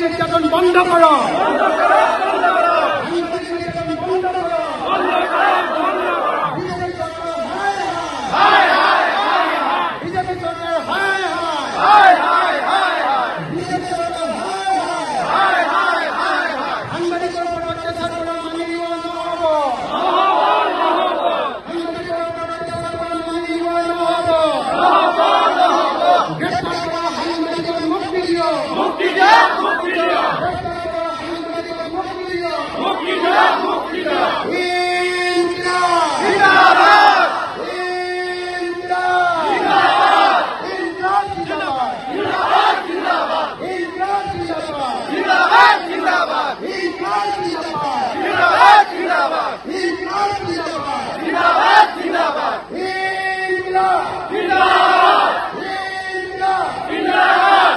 নির্যাতন বন্ধ করো। বিজেপি সরকার হায় হায় বিজেপি সরকার হায় হায় সাংবাদিকের উপর অত্যাচার করা মাননীয় নহব। সাংবাদিকের উপর অত্যাচার করা মাননীয় নহব। গ্রেপ্তার করা সাংবাদিকের মুক্তি দিও। মুক্তি দাও, মুক্তি দাও। গ্রেপ্তার করা সাংবাদিকের মুক্তি দিও। মুক্তি দাও, মুক্তি দাও। ইনকিলাব জিন্দাবাদ। ইনকিলাব জিন্দাবাদ। ইনকিলাব জিন্দাবাদ। জিন্দাবাদ জিন্দাবাদ। ইনকিলাব জিন্দাবাদ। জিন্দাবাদ জিন্দাবাদ। ইনকিলাব জিন্দাবাদ। জিন্দাবাদ জিন্দাবাদ। ইনকিলাব জিন্দাবাদ। জিন্দাবাদ জিন্দাবাদ। ইনকিলাব জিন্দাবাদ। ইনকিলাব জিন্দাবাদ।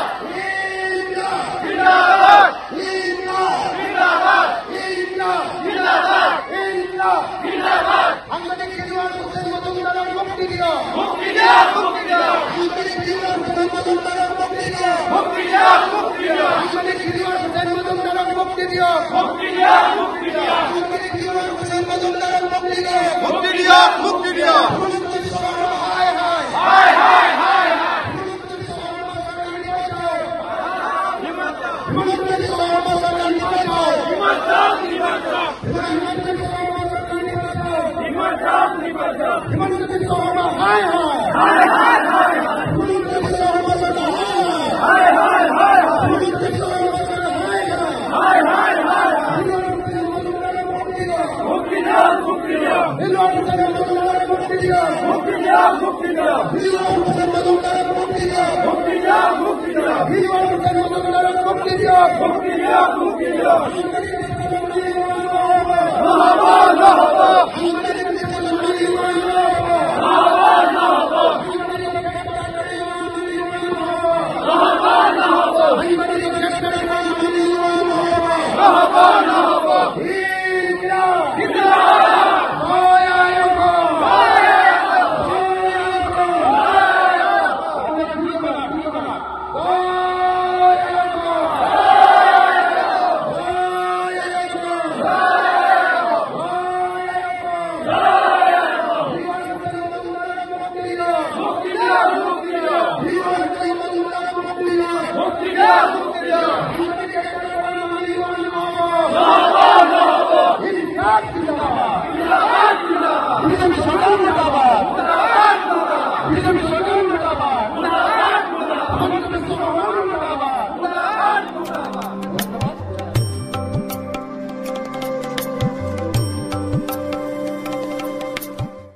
ইনকিলাব জিন্দাবাদ। ইনকিলাব জিন্দাবাদ। ইনকিলাব জিন্দাবাদ। ইনকিলাব জিন্দাবাদ। সাংবাদিক দিওয়ার হোসেন মজুমদারের মুক্তি দিও। মুক্তি দাও, মুক্তি দাও। সাংবাদিক দিওয়ার হোসেন মজুমদারের মুক্তি দিও। মুক্তি দাও, মুক্তি দাও। সাংবাদিক দিওয়ার হোসেন মজুমদারের মুক্তি দিও। মুক্তি দাও, মুক্তি দাও। সাংবাদিক দিওয়ার হোসেন মজুমদারের মুক্তি দিও। মুক্তি দিও, মুক্তি দিও। হায় হায় হায় হায় হায় হায়। হিমন্তী সরকার নির্বাচন। হিমন্তী সরকার হিমন্তী সরকার হায় হায় হায় হায় হায়। হিমন্তী সরকার হায় হায় হায় হায়। হিমন্তী সরকার হায় হায় হায় হায়। মুক্তি দাও, মুক্তি দাও। মুক্তি দাও, মুক্তি দাও। মুক্তি দাও, মুক্তি দাও। মুক্তি দাও, মুক্তি দাও। মুক্তি দাও, মুক্তি দাও। নহব, নহব। মুক্তি দাও, মুক্তি দাও।